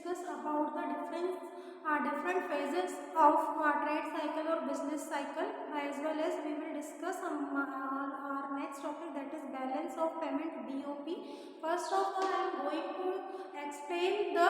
discuss about the different phases of trade cycle or business cycle, as well as we will discuss our next topic, that is balance of payment, BOP. First of all, I am going to explain the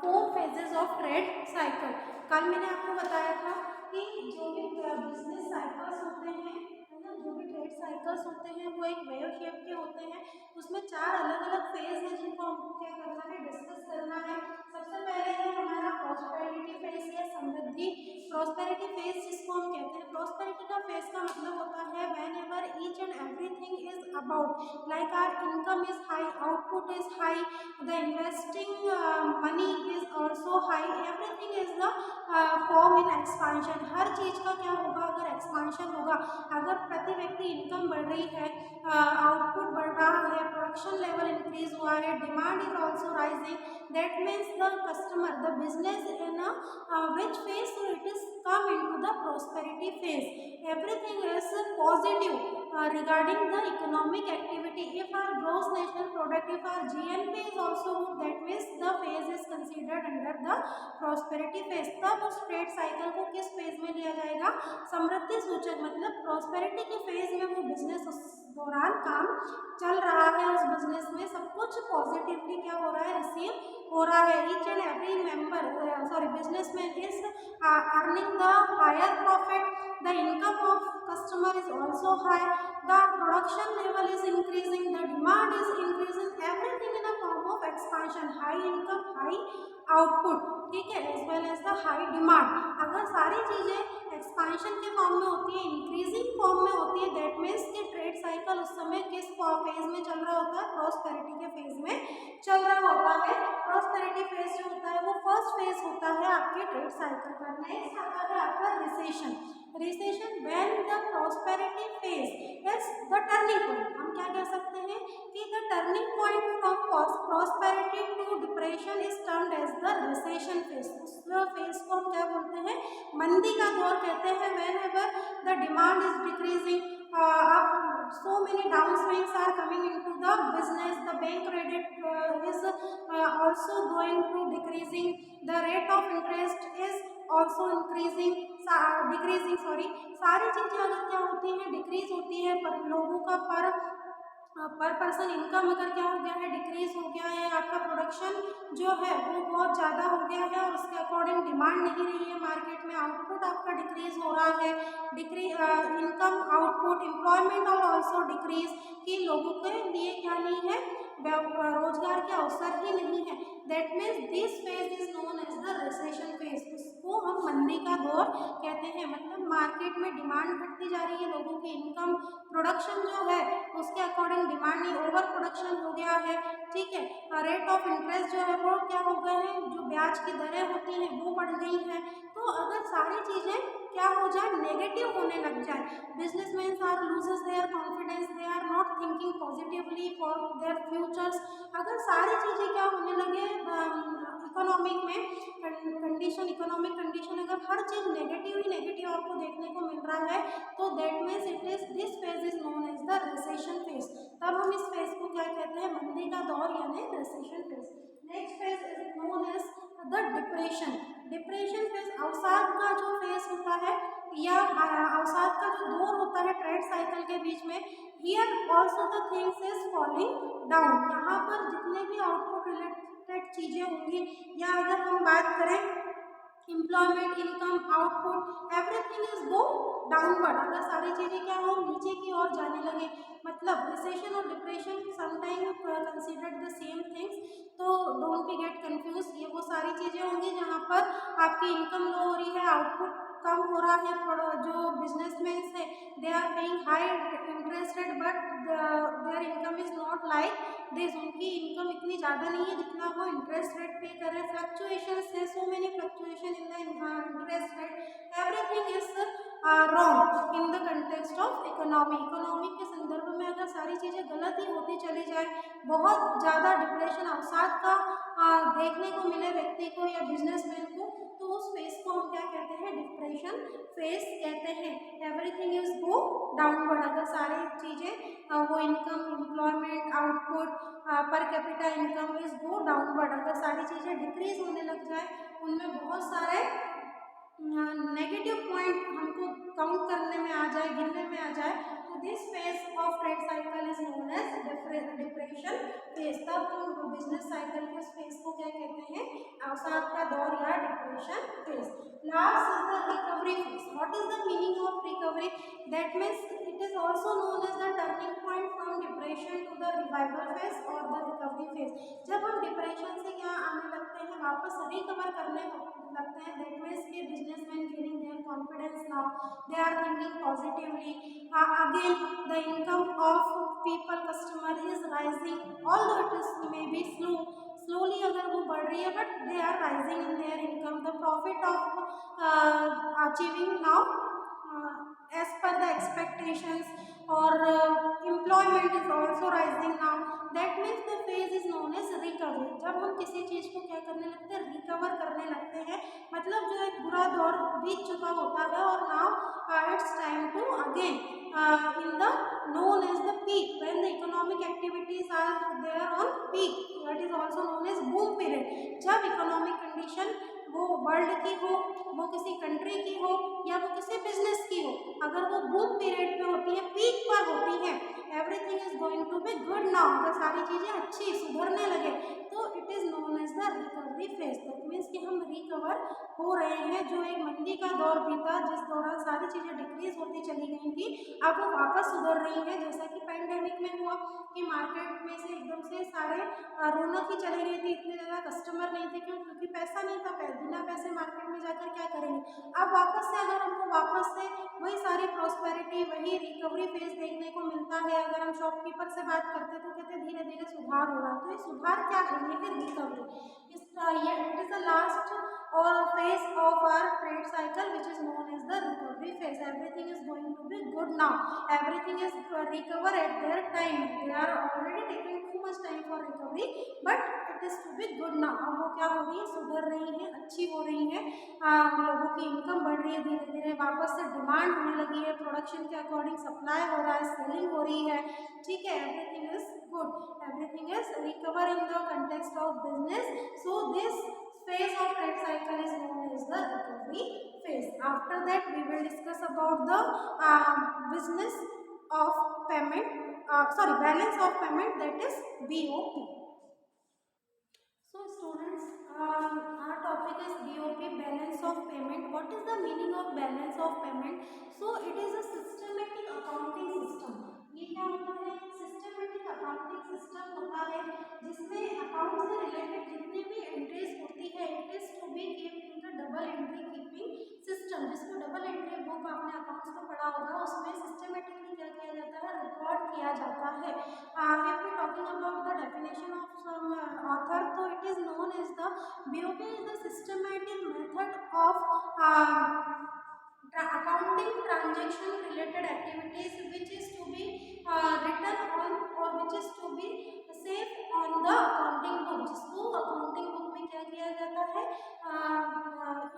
four phases of trade cycle. कल मैंने आपको बताया था कि जो भी business cycles होते हैं, है ना, जो भी ट्रेड साइकिल्स होते हैं वो एक वेव शेप के होते हैं। उसमें चार अलग अलग फेज हैं जिनको हमको क्या करना है, डिस्कस करना है। सबसे पहले है हमारा प्रॉस्पेरिटी फेज या समृद्धि। प्रॉस्पेरिटी फेज जिसको हम कहते हैं, प्रॉस्पेरिटी का फेज का मतलब होता है whenever each and everything is about, like our income is high, output is high, the investing money is also high, everything is the form in expansion. हर चीज का क्या होगा, अगर एक्सपांशन होगा, अगर प्रति व्यक्ति इनकम बढ़ रही है, आउटपुट बढ़ रहा है, प्रोडक्शन लेवल इंक्रीज हुआ है, demand is also rising, that means the customer, the business in which phase it is come into the prosperity phase. Everything is positive regarding the economic activity. If our gross national product, if our GNP is also good, that means the phase is considered under the prosperity phase. तब उस trade cycle को किस phase में लिया जाएगा, समृद्धि सूचक। मतलब prosperity के फेज में वो बिजनेस उस दौरान काम चल रहा है, उस बिजनेस में सब कुछ पॉजिटिवली क्या हो रहा है, रिसीव हो रहा है। Each and every member businessman is earning the higher profit, the income of customer is also high, the production level is increasing, the demand is increasing, everything in a form of expansion, high income, high output, ठीक है, as well as the high demand. अगर सारी चीजें expansion के form में होती है, increasing form में होती है, दैट मीन्स कि ट्रेड साइकिल उस समय किस फेज में चल रहा होता है, प्रॉस्पेरिटी के फेज में चल रहा होता है। प्रॉस्पेरिटी फेज जो होता है वो फर्स्ट फेज होता है आपके ट्रेड साइकिल का। नेक्स्ट आता है आपका recession. Recession when the prosperity phase is the turning point. हम क्या कह सकते हैं कि the turning point from prosperity to depression is termed as the recession phase. उस फेज को हम क्या बोलते हैं, मंदी का दौर कहते हैं। When ever the demand is decreasing, so many downswings are coming into the business, the bank credit is also going to decreasing, the rate of interest is also decreasing, सारी चीजें अगर क्या होती हैं, डिक्रीज होती है, पर लोगों का पर पर्सन इनकम अगर क्या हो गया है, डिक्रीज हो गया है, आपका प्रोडक्शन जो है वो बहुत ज़्यादा हो गया है और उसके अकॉर्डिंग डिमांड नहीं रही है मार्केट में, आउटपुट आपका डिक्रीज हो रहा है, इनकम, आउटपुट, एम्प्लॉयमेंट और ऑल्सो डिक्रीज, कि लोगों के लिए क्या नहीं है, रोजगार के अवसर ही नहीं है। That means this phase is known as the recession phase. उसको हम मंदी का दौर कहते हैं। मतलब मार्केट में डिमांड घटती जा रही है, लोगों की इनकम, प्रोडक्शन जो है उसके अकॉर्डिंग डिमांड नहीं, ओवर प्रोडक्शन हो गया है, ठीक है, रेट ऑफ इंटरेस्ट जो है वो क्या हो गए हैं, जो ब्याज की दरें होती हैं वो बढ़ गई हैं। तो अगर सारी चीज़ें क्या हो जाए, नेगेटिव होने लग जाए, businessman are loses their confidence, they are not thinking positively for their futures, अगर सारी चीज़ें क्या होने लगे, इकोनॉमिक में कंडीशन, इकोनॉमिक कंडीशन अगर हर चीज़ नेगेटिव ही नेगेटिव आपको देखने को मिल रहा है, तो that means it is this phase is known as the recession phase. तब हम इस फेज को क्या कहते हैं, मंदी का दौर यानी recession phase. Next phase is known as the depression. Depression phase अवसाद का जो फेज होता है या अवसाद का जो दौर होता है ट्रेड साइकिल के बीच में, here also the things is falling down. यहाँ पर जितने भी आउटपुट रिलेटेड चीजें होंगी, या अगर हम बात करें employment, income, output, everything is go downward, अगर सारी चीजें क्या हो, नीचे की ओर जाने लगे। मतलब रिसेशन और depression sometime considered the same things, तो डोंट बी गेट कंफ्यूज। ये वो सारी चीजें होंगी जहाँ पर आपकी इनकम लो हो रही है, आउटपुट कम हो रहा है, जो बिजनेसमैन है they are paying high interest rate but their income is not like this, उनकी इनकम इतनी ज़्यादा नहीं है जितना वो इंटरेस्ट रेट पे कर रहे हैं। फ्लक्चुएशन है, so many fluctuation in the interest rate, everything is wrong in the context of economy. Economy के संदर्भ में अगर सारी चीज़ें गलत ही होती चली जाए, बहुत ज़्यादा डिप्रेशन, अवसाद का देखने को मिले व्यक्ति को या बिजनेसमैन को, तो उस फेज को हम क्या कहते हैं, डिप्रेशन फेज कहते हैं। एवरीथिंग इज गो डाउनवर्ड, अगर सारी चीज़ें वो income, employment, output, per capita income is go downward, अगर सारी चीज़ें डिक्रीज होने लग जाए, उनमें बहुत सारे नेगेटिव पॉइंट हमको काउंट करने में आ जाए, गिनने में आ जाए, तो this phase of trade cycle is known as depression phase. तब हम बिजनेस साइकिल के फेज को क्या कहते हैं, अवसाद का दौर या depression phase. Last is the recovery phase. What is the meaning of recovery? That means it is also known as the turning point from depression to the revival phase और द रिकवरी फेज। जब हम depression से क्या आने लगते हैं, वापस recover करने लगते हैं, दैट मीन्स के businessman gaining their confidence, now they are thinking positively, again the income of people customer is rising, although it is may be slowly अगर वो बढ़ रही है, but they are rising in their income, the profit of achieving now as per the expectations, or employment is also rising now, that means the phase is known as recovery। जब हम किसी चीज को क्या करने लगते हैं, रिकवर करने लगते हैं, मतलब जो एक बुरा दौर बीत चुका होता है और now it's time to again in the known as the peak, when the economic activities are there on peak, that is also known as boom period। जब economic condition वो वर्ल्ड की हो, वो किसी कंट्री की हो, या वो किसी बिजनेस की हो, अगर वो बूम पीरियड पे होती है, पीक पर होती है, everything is going to be good now, अगर सारी चीजें अच्छी सुधरने लगे, तो it is known as the recovery phase. That means कि हम रिकवर हो रहे हैं। जो एक मंदी का दौर बीता, जिस दौरान सारी चीजें डिक्रीज होती चली गई थी, अब वो वापस सुधर रही है। जैसा कि पैंडेमिक में हुआ कि मार्केट में से एकदम से सारे रौनक ही चली गई थी, इतने ज़्यादा कस्टमर नहीं थे, क्यों? क्योंकि पैसा नहीं था, बिना पैसे मार्केट में जाकर क्या करेंगे। अब वापस से अगर हमको वापस से वही सारी प्रॉस्पेरिटी, वही रिकवरी फेज देखने को मिलता है। अगर हम शॉपकीपर से बात करते तो कहते धीरे धीरे सुधार हो रहा है, तो ये सुधार क्या है, ये है रिकवरी। ये इट इज द लास्ट और phase of our trade cycle which is known as the recovery phase. Everything is going to be good now, everything is recover at their time, they are already taking too much time for recovery, but it is to be good now। अब वो क्या हो रही है, सुधर रही है, अच्छी हो रही है, लोगों की इनकम बढ़ रही है, धीरे धीरे वापस से डिमांड होने लगी है, प्रोडक्शन के अकॉर्डिंग सप्लाई हो रहा है, सेलिंग हो रही है, ठीक है, everything is good, everything is recover in the context of business. So this phase of trade cycle is known as the recovery phase। After that we will discuss about the business of payment, balance of payment, that is BOP। So students, our topic is BOP, balance of payment। What is the meaning of balance of payment? So it is a systematic accounting system। ये क्या होता है, systematic accounting system होता है, जिसमें account से related जितनी भी एंट्रीज होती है, it is to be keeped in the double entry keeping system. जिसको डबल एंट्री बुक आपने अकाउंट्स में पढ़ा होगा, उसमें सिस्टमेटिकली क्या किया जाता है, रिकॉर्ड किया जाता है। if we talking about the definition of some author, so it is known as the BOP is the systematic method of accounting transaction related activities which is to be written on, or which is to be saved on the accounting book। जिसको accounting book में क्या किया जाता है,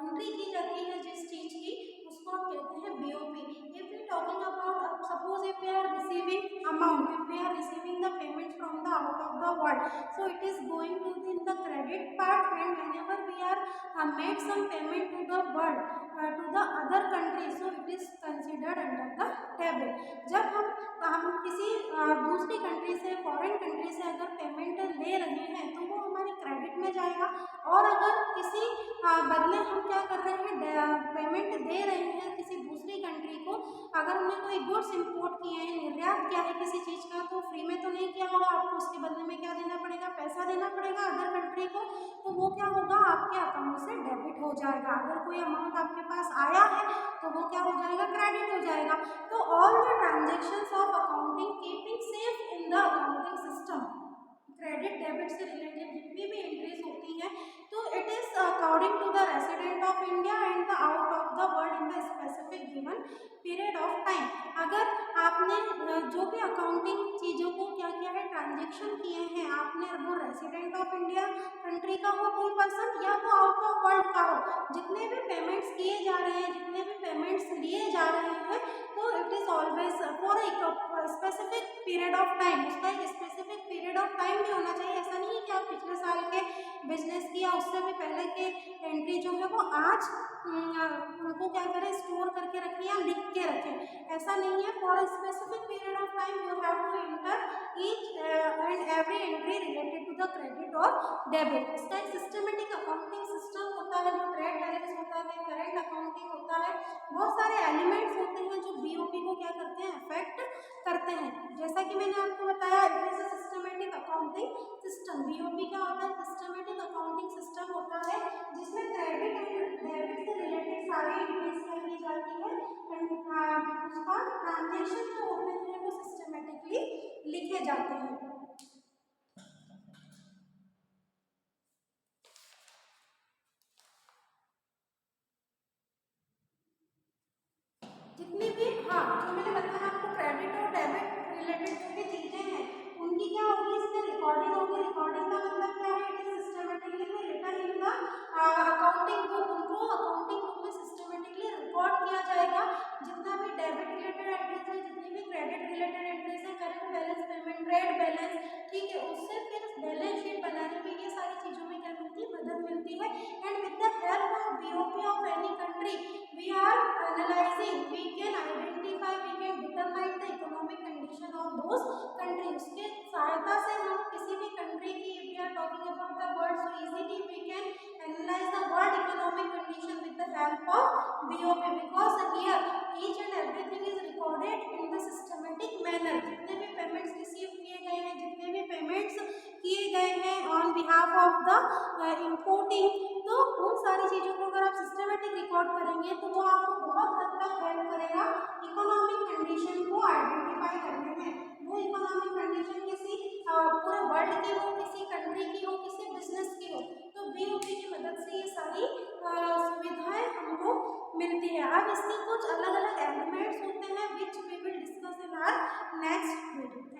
entry की जाती है जिस चीज की, उसको हम कहते हैं BOP। if we talking about, suppose if we are receiving amount, if we are receiving the payment from the out of the world, so it is going to be in the credit part, and whenever we are made some payment to the world, to the other country, so it is considered under the debit। जब हम किसी दूसरी country से, foreign country से अगर payment ले रहे हैं, तो वो हमारे क्रेडिट में जाएगा। और अगर किसी बदले हम क्या कर रहे हैं, पेमेंट दे रहे हैं किसी दूसरी कंट्री को, अगर हमने कोई गुड्स इंपोर्ट किए हैं, निर्यात किया है किसी चीज़ का, तो फ्री में तो नहीं किया होगा, आपको उसके बदले में क्या देना पड़ेगा, पैसा देना पड़ेगा अदर कंट्री को। तो वो क्या होगा, आपके अकाउंट से डेबिट हो जाएगा। अगर कोई अमाउंट आपके पास आया है, तो वो क्या हो जाएगा, क्रेडिट हो जाएगा। तो all the transactions of accounting keeping safe in the accounting system, credit debit से रिलेटेड जितनी भी एंट्रीज होती हैं, तो it is according to the resident of India and the out of the world in the specific given period of time. अगर आपने जो भी अकाउंटिंग चीज़ों को क्या किया है, ट्रांजेक्शन किए हैं, आपने वो रेसिडेंट ऑफ इंडिया कंट्री का हो कोई पर्सन, या वो आउट ऑफ वर्ल्ड का हो, जितने भी पेमेंट्स किए जा रहे हैं, जितने भी पेमेंट्स लिए जा रहे हैं, तो it is always for a specific period of time. उसका एक स्पेसिफिक पीरियड ऑफ टाइम भी होना चाहिए। ऐसा नहीं है कि आप पिछले साल के बिजनेस किया उससे भी पहले के एंट्री जो है वो आज उनको क्या करें, स्टोर करके रखें या लिख के रखें। ऐसा नहीं है, for a specific period of time you have to enter each and every entry related to the credit और डेबिट। इसका एक सिस्टमेटिक अकाउंटिंग सिस्टम होता है, जो ट्रेड बैलेंस होता है, करंट अकाउंटिंग होता है, बहुत सारे एलिमेंट्स होते हैं जो बीओपी को क्या करते हैं, अफेक्ट करते हैं। जैसा कि मैंने आपको बताया, it is a systematic accounting system. BOP क्या होता है, सिस्टमेटिक अकाउंटिंग सिस्टम होता है जिसमें क्रेडिट एंड डेबिट से रिलेटेड सारी एंट्रीज क्या की जाती है, उसका ट्रांजेक्शन जो होते हैं वो सिस्टमेटिकली लिखे जाते हैं। जितनी भी, हाँ, जो मैंने बताया आपको क्रेडिट और डेबिट रिलेटेड जो भी चीजें हैं उनकी क्या होगी, इसमें रिकॉर्डिंग होगी। रिकॉर्डिंग का मतलब क्या है, it is systematically written in the accounting book. उनको अकाउंटिंग बुक में सिस्टमेटिकली रिकॉर्ड किया जाएगा। जितना भी डेबिट रिलेटेड एंट्रीज है, जितनी भी क्रेडिट रिलेटेड एंट्रीज है, current balance, payment, trade balance, ठीक है, उससे फिर बैलेंस शीट बनाने में ये सारी चीजों में क्या मिलती है, मदद मिलती है। And with the help of BOP of any country we are analyzing, we can identify, we can determine the economic condition of those countries। उसके सहायता से हम किसी भी कंट्री की, we are talking about the world, so easily we can analyze the world economic condition with the help of BOP, because here each and everything is recorded in the systematic manner। जितने भी payments receive किए गए हैं, जितने भी payments किए गए हैं on behalf of the importing, तो उन सारी चीज़ों को अगर आप सिस्टमेटिक रिकॉर्ड करेंगे तो वो आपको बहुत हद तक हेल्प करेगा इकोनॉमिक कंडीशन को आइडेंटिफाई करने में। वो इकोनॉमिक कंडीशन किसी पूरे वर्ल्ड की हो, किसी कंट्री की हो, किसी बिजनेस की हो, तो बीओपी की मदद से ये सारी सुविधाएं हमको मिलती है। अब इसके कुछ अलग अलग एलिमेंट्स होते हैं which we will discuss in our next video.